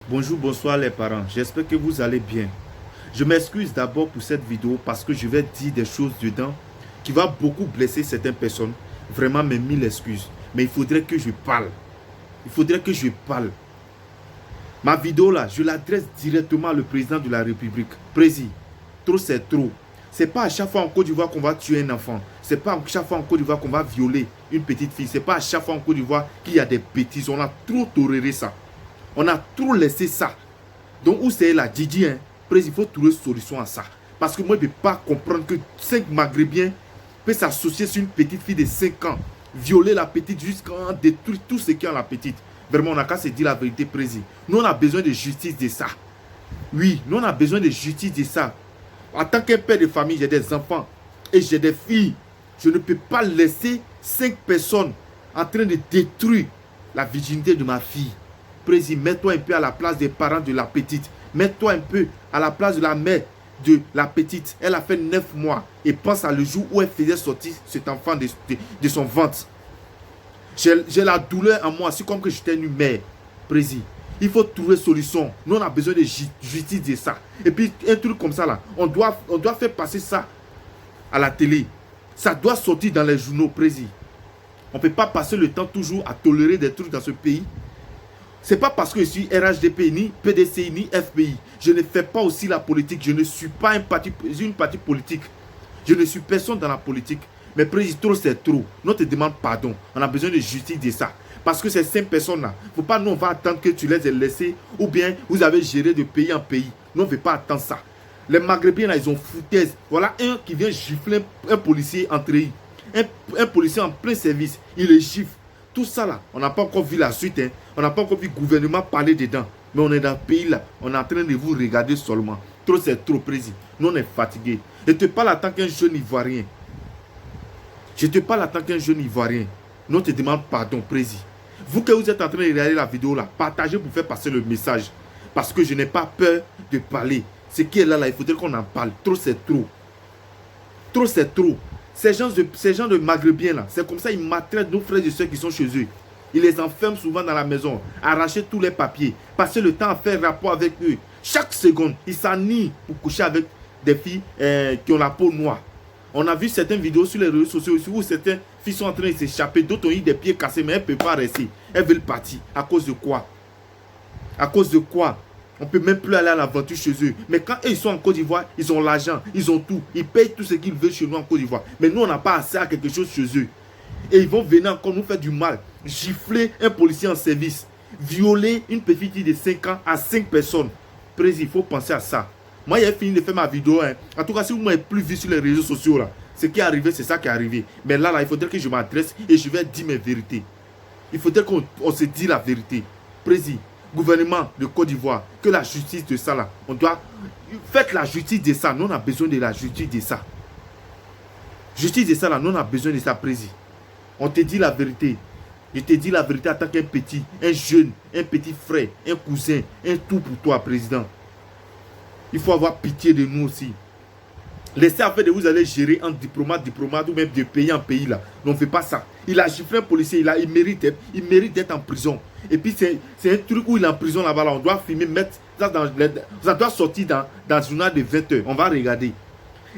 Bonjour, bonsoir les parents. J'espère que vous allez bien. Je m'excuse d'abord pour cette vidéo parce que je vais dire des choses dedans qui vont beaucoup blesser certaines personnes. Vraiment, mes mille excuses. Mais il faudrait que je parle. Il faudrait que je parle. Ma vidéo là, je l'adresse directement au président de la République. Président, trop c'est trop. C'est pas à chaque fois en Côte d'Ivoire qu'on va tuer un enfant. C'est pas à chaque fois en Côte d'Ivoire qu'on va violer une petite fille. C'est pas à chaque fois en Côte d'Ivoire qu'il y a des bêtises. On a trop toléré ça. On a trop laissé ça. Donc, où c'est là, Didi, hein, président, il faut trouver une solution à ça. Parce que moi, je ne peux pas comprendre que 5 Maghrébiens peuvent s'associer sur une petite fille de 5 ans, violer la petite jusqu'à détruire tout ce qui est en la petite. Vraiment, on n'a qu'à se dire la vérité, président. Nous, on a besoin de justice de ça. Oui, nous, on a besoin de justice de ça. En tant qu'un père de famille, j'ai des enfants et j'ai des filles. Je ne peux pas laisser 5 personnes en train de détruire la virginité de ma fille. Président, mets-toi un peu à la place des parents de la petite. Mets-toi un peu à la place de la mère de la petite. Elle a fait 9 mois. Et pense à le jour où elle faisait sortir cet enfant de son ventre. J'ai la douleur en moi. C'est comme que j'étais une mère. Président, il faut trouver une solution. Nous, on a besoin de justice de ça. Et puis, un truc comme ça, là, on doit faire passer ça à la télé. Ça doit sortir dans les journaux, président. On ne peut pas passer le temps toujours à tolérer des trucs dans ce pays. Ce n'est pas parce que je suis RHDP, ni PDC, ni FPI. Je ne fais pas aussi la politique. Je ne suis pas une partie politique. Je ne suis personne dans la politique. Mais président, trop c'est trop. Nous te demandons pardon. On a besoin de justice de ça. Parce que ces 5 personnes-là, il ne faut pas nous on va attendre que tu les aies laissées ou bien vous avez géré de pays en pays. Nous on ne veut pas attendre ça. Les Maghrébiens, là, ils ont foutaise. Voilà un qui vient gifler un policier entré. Un policier en plein service. Il le gifle. Tout ça là, on n'a pas encore vu la suite. Hein. On n'a pas encore vu le gouvernement parler dedans. Mais on est dans le pays là. On est en train de vous regarder seulement. Trop c'est trop, président. Nous on est fatigués. Je te parle en tant qu'un jeune Ivoirien. Je te parle en tant qu'un jeune Ivoirien. Nous te demandons pardon, président. Vous que vous êtes en train de regarder la vidéo là, partagez pour faire passer le message. Parce que je n'ai pas peur de parler. Ce qui est là, il faudrait qu'on en parle. Trop c'est trop. Trop c'est trop. Ces gens de Maghrébiens là, c'est comme ça ils maltraitent nos frères et soeurs qui sont chez eux. Ils les enferment souvent dans la maison, arracher tous les papiers, passer le temps à faire rapport avec eux. Chaque seconde, ils s'annient pour coucher avec des filles qui ont la peau noire. On a vu certaines vidéos sur les réseaux sociaux où certaines filles sont en train de s'échapper, d'autres ont eu des pieds cassés, mais elles ne peuvent pas rester. Elles veulent partir. À cause de quoi? À cause de quoi? On ne peut même plus aller à l'aventure chez eux. Mais quand ils sont en Côte d'Ivoire, ils ont l'argent, ils ont tout. Ils payent tout ce qu'ils veulent chez nous en Côte d'Ivoire. Mais nous, on n'a pas assez à quelque chose chez eux. Et ils vont venir encore nous faire du mal. Gifler un policier en service. Violer une petite fille de 5 ans à 5 personnes. Président, il faut penser à ça. Moi, j'ai fini de faire ma vidéo. Hein. En tout cas, si vous ne m'avez plus vu sur les réseaux sociaux, là, ce qui est arrivé, c'est ça qui est arrivé. Mais là, il faudrait que je m'adresse et je vais dire mes vérités. Il faudrait qu'on se dise la vérité. Président, gouvernement de Côte d'Ivoire, que la justice de ça là, on doit... Faites la justice de ça, nous on a besoin de la justice de ça. Justice de ça là, nous on a besoin de ça, président. On te dit la vérité. Je te dis la vérité en tant qu'un petit, un jeune, un petit frère, un cousin, un tout pour toi, président. Il faut avoir pitié de nous aussi. Laissez affaire de vous allez gérer en diplomate ou même de pays en pays là. On ne fait pas ça. Il a giflé un policier, il mérite d'être en prison. Et puis c'est un truc où il est en prison là-bas. Là. On doit filmer, mettre ça ça doit sortir dans le journal de 20 h. On va regarder.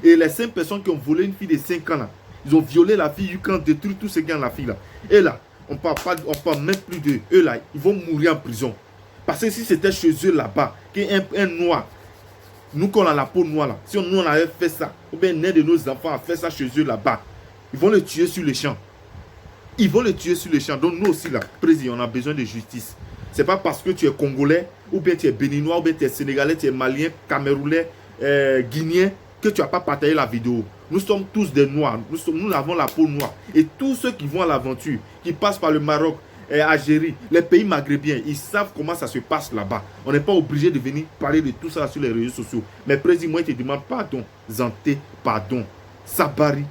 Et les 5 personnes qui ont volé une fille de 5 ans là, ils ont violé la fille, ils ont détruit tout ce qui est dans la fille là. Et là, on parle même plus d'eux. Eux là, ils vont mourir en prison. Parce que si c'était chez eux là-bas, qu'un noir, nous qu'on a la peau noire là, si nous on avait fait ça, ou bien l'un de nos enfants a fait ça chez eux là-bas, ils vont le tuer sur le champ. Ils vont le tuer sur le champ. Donc nous aussi là, président, on a besoin de justice. C'est pas parce que tu es congolais, ou bien tu es béninois, ou bien tu es sénégalais, tu es malien, camerounais, guinéen, que tu n'as pas partagé la vidéo. Nous sommes tous des noirs, nous avons la peau noire. Et tous ceux qui vont à l'aventure, qui passent par le Maroc, Algérie, les pays maghrébiens, ils savent comment ça se passe là-bas. On n'est pas obligé de venir parler de tout ça sur les réseaux sociaux. Mais président, moi, je te demande pardon. Zanté, pardon. Sabari.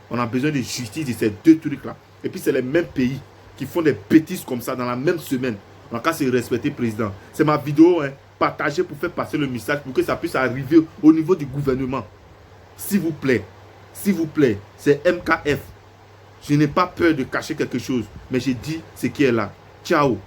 On a besoin de justice de ces 2 trucs-là. Et puis, c'est les mêmes pays qui font des bêtises comme ça dans la même semaine. On a qu'à se respecter, président. C'est ma vidéo, hein. Partagez pour faire passer le message, pour que ça puisse arriver au niveau du gouvernement. S'il vous plaît, c'est MKF. Je n'ai pas peur de cacher quelque chose, mais j'ai dit ce qui est là. Ciao.